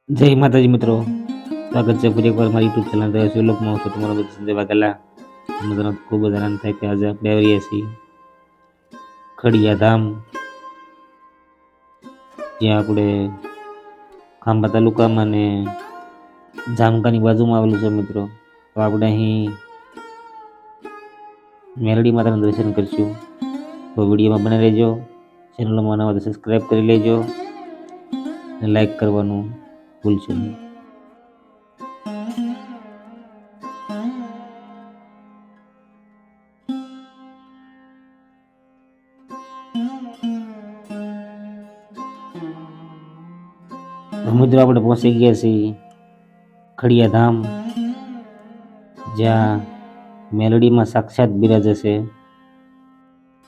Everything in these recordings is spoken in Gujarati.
જય માતાજી મિત્રો, સ્વાગત છે ફરી એકવાર મારી યુટ્યુબ ચેનલ રહ્યા શિવલોકમાં હું છું તમારો બધો સંજય વાઘેલા. મને ખૂબ જ આનંદ થાય કે આજે આપણે આવીએ છીએ ખડિયા ધામ, જ્યાં આપણે ખાંભા તાલુકામાં ને જામકાની બાજુમાં આવેલું છે મિત્રો. તો આપણે અહીં મેલડી માતાના દર્શન કરીશું. તો વિડીયોમાં બને રહેજો, ચેનલમાં નવા તો સબસ્ક્રાઈબ કરી લેજો અને લાઈક કરવાનું ભૂલશો નહીં. મિત્રો આપણે પહોંચી ગયા છીએ ખડિયા ધામ, જ્યાં મેલડીમાં સાક્ષાત બિરાજે છે.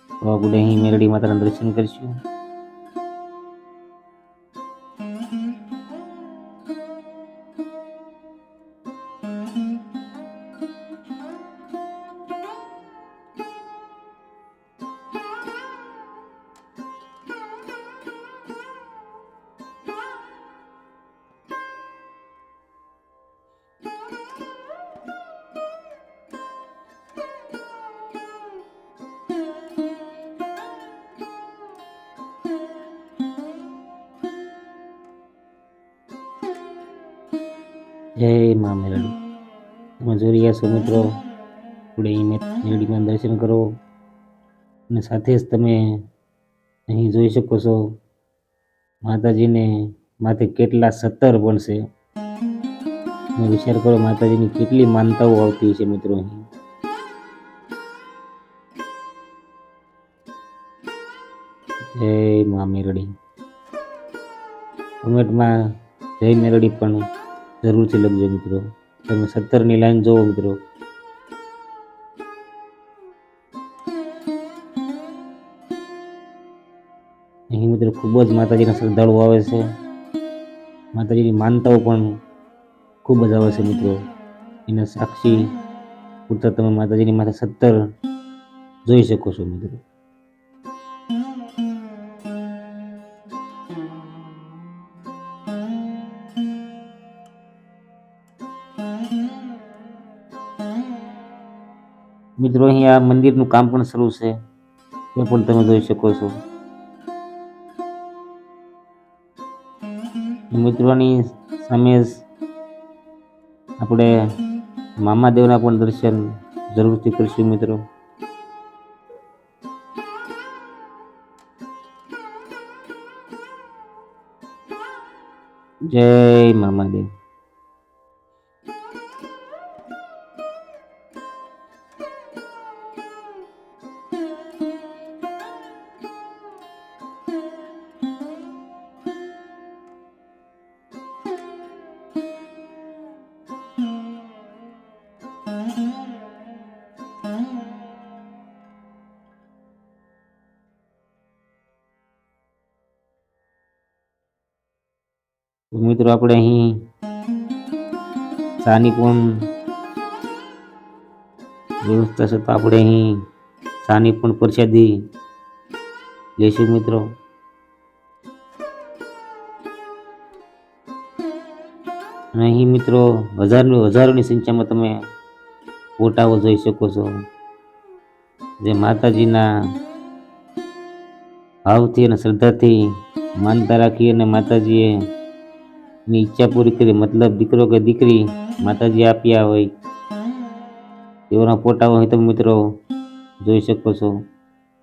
તો આપણે અહીં મેલડી માતાના દર્શન કરીશું. જય મા મેલડી. તમે જોઈ રહ્યા છો મિત્રો, આપણે અહીં મેલડીમાં દર્શન કરો અને સાથે જ તમે અહીં જોઈ શકો છો માતાજીને માથે કેટલા 17 પણ છે. તમે વિચાર કરો માતાજીની કેટલી માનતાઓ આવતી છે મિત્રો. અહીં જય મા મેલડી. કોમેન્ટમાં જય મેલડી પણ જરૂરથી લખજો મિત્રો. તમે 17ની લાઈન જોવો મિત્રો. અહીં મિત્રો ખૂબ જ માતાજીના શ્રદ્ધાળુઓ આવે છે. માતાજીની માનતાઓ પણ ખૂબ જ આવે છે મિત્રો. એના સાક્ષી પૂરતા તમે માતાજીની માથે 17 જોઈ શકો છો મિત્રો. મિત્રો અહીં આ મંદિરનું કામ પણ શરૂ છે, એ પણ તમે જોઈ શકો છો. મિત્રોની સામે જ આપણે મામાદેવના પણ દર્શન જરૂરથી કરીશું મિત્રો. જય મામાદેવ. મિત્રો આપણે અહીં ચાની પણ વ્યવસ્થા છે, તો આપણે અહીં ચાની પણ પ્રસાદી લઈશું મિત્રો. અને અહીં મિત્રો હજારોની સંખ્યામાં તમે ફોટાઓ જોઈ શકો છો, જે માતાજીના ભાવથી અને શ્રદ્ધાથી માનતા રાખી અને માતાજીએ ની ઈચ્છા પૂરી કરી, મતલબ દીકરો કે દીકરી માતાજી આપ્યા હોય એવાના ફોટાઓ અહીં તમે મિત્રો જોઈ શકો છો.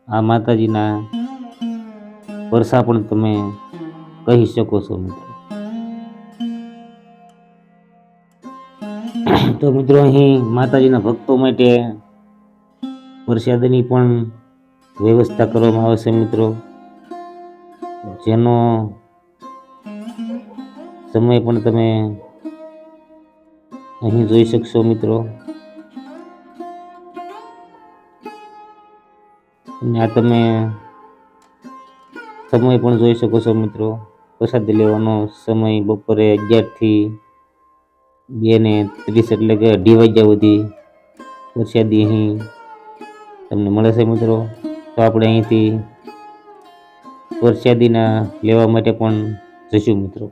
આ માતાજીના વર્ષા પણ તમે કહી શકો છો મિત્રો. તો મિત્રો અહીં માતાજીના ભક્તો માટે પ્રસાદની પણ વ્યવસ્થા કરવામાં આવે છે મિત્રો, જેનો સમય પણ તમે અહીં જોઈ શકશો મિત્રો. અને આ તમે સમય પણ જોઈ શકો છો મિત્રો. પ્રસાદ લેવાનો સમય બપોરે 11 થી 2:30 એટલે કે 2:30 વાગ્યા સુધી પ્રસાદી અહીં તમને મળે છે મિત્રો. તો આપણે અહીંથી પ્રસાદીના લેવા માટે પણ જઈશું મિત્રો.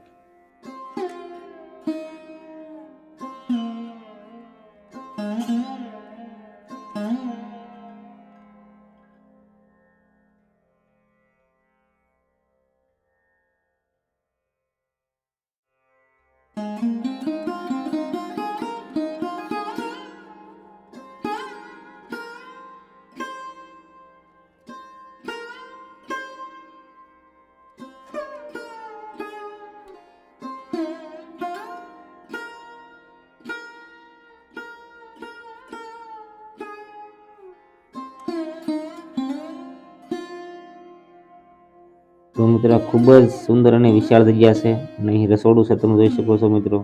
મિત્રો ખૂબ જ સુંદર અને વિશાળ જગ્યા છે અને અહીં રસોડું છે, તમે જોઈ શકો છો મિત્રો.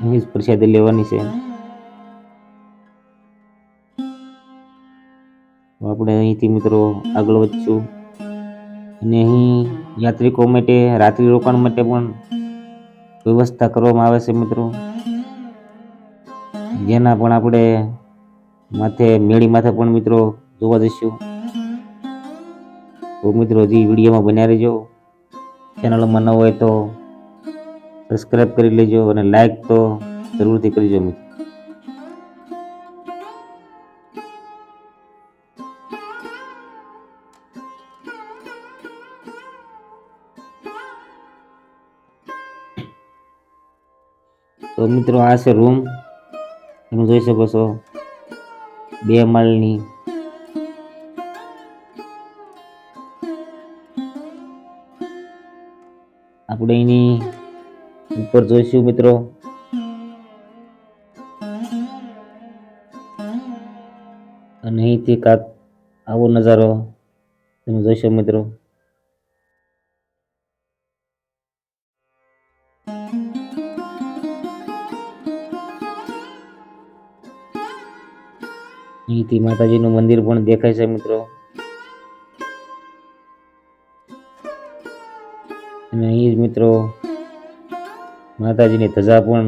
અહીં જ પ્રસાદી લેવાની છે. આપણે અહીંથી મિત્રો આગળ વધશું અને અહીં યાત્રિકો માટે રાત્રિ રોકાણ માટે પણ વ્યવસ્થા કરવામાં આવે છે મિત્રો. જેના પણ આપણે મેળી માથે પણ મિત્રો જોવા જઈશું. તો મિત્રો હજી વિડીયોમાં બન્યા રહેજો. ચેનલમાં ન હોય તો સબસ્ક્રાઈબ કરી લેજો અને લાઈક તો જરૂરથી કરજો મિત્રો. તો મિત્રો આ છે રૂમ, તમે જોઈ શકો છો 2 માળની. આપણે એની ઉપર જોઈશું મિત્રો. અને અહીંથી કાંક આવો નજારો તમે જોઈશો મિત્રો. અહીંથી માતાજીનું મંદિર પણ દેખાય છે મિત્રો. અને અહીં જ મિત્રો માતાજીની ધજા પણ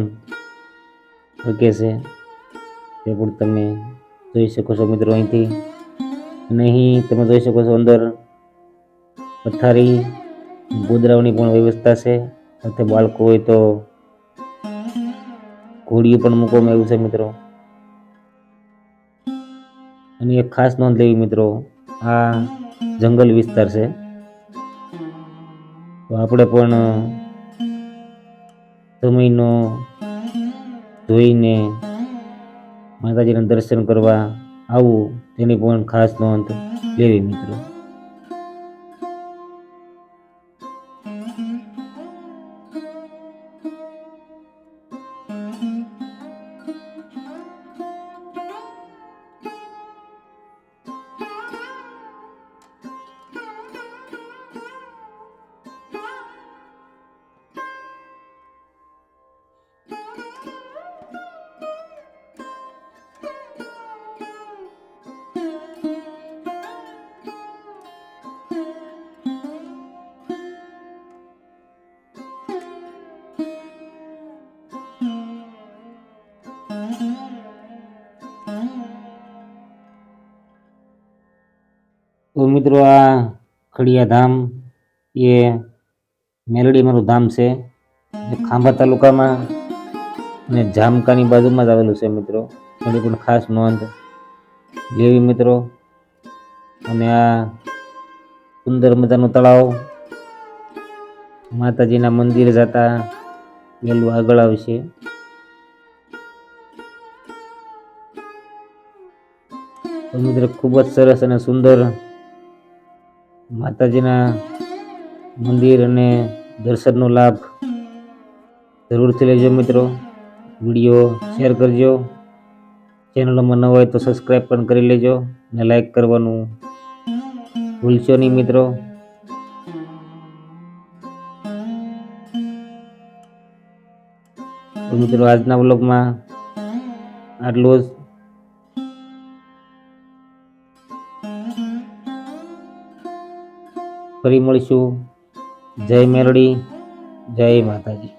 મૂકે છે, તે પણ તમે જોઈ શકો છો મિત્રો અહીંથી. અને અહીં તમે જોઈ શકો છો અંદર પથારી ગોદરાઓની પણ વ્યવસ્થા છે. સાથે બાળકો હોય તો ઘોડીઓ પણ મૂકવામાં આવ્યું છે મિત્રો. અને એક ખાસ નોંધ લેવી મિત્રો, આ જંગલ વિસ્તાર છે, તો આપણે પણ સમયનો જોઈને માતાજીના દર્શન કરવા આવું તેની પણ ખાસ નોંધ લેવી મિત્રો. તો મિત્રો આ ખડિયા ધામ એ મેલડીમાનું ધામ છે, ખાંભા તાલુકામાં અને જામકાની બાજુમાં જ આવેલું છે મિત્રો. એની પણ ખાસ નોંધ લેવી મિત્રો. અને આ સુંદર મજાનું તળાવ માતાજીના મંદિરે જતા પેલું આગળ આવશે. તો મિત્રો ખૂબ જ સરસ અને સુંદર માતાજીના મંદિર અને દર્શનનો લાભ જરૂરથી લેજો મિત્રો. વિડીયો શેર કરજો. ચેનલમાં ન હોય તો સબસ્ક્રાઈબ પણ કરી લેજો અને લાઈક કરવાનું ભૂલશો નહીં મિત્રો. તો મિત્રો આજના વ્લોગમાં આટલું જ. ફરી મળીશું. જય મેલડી, જય માતાજી.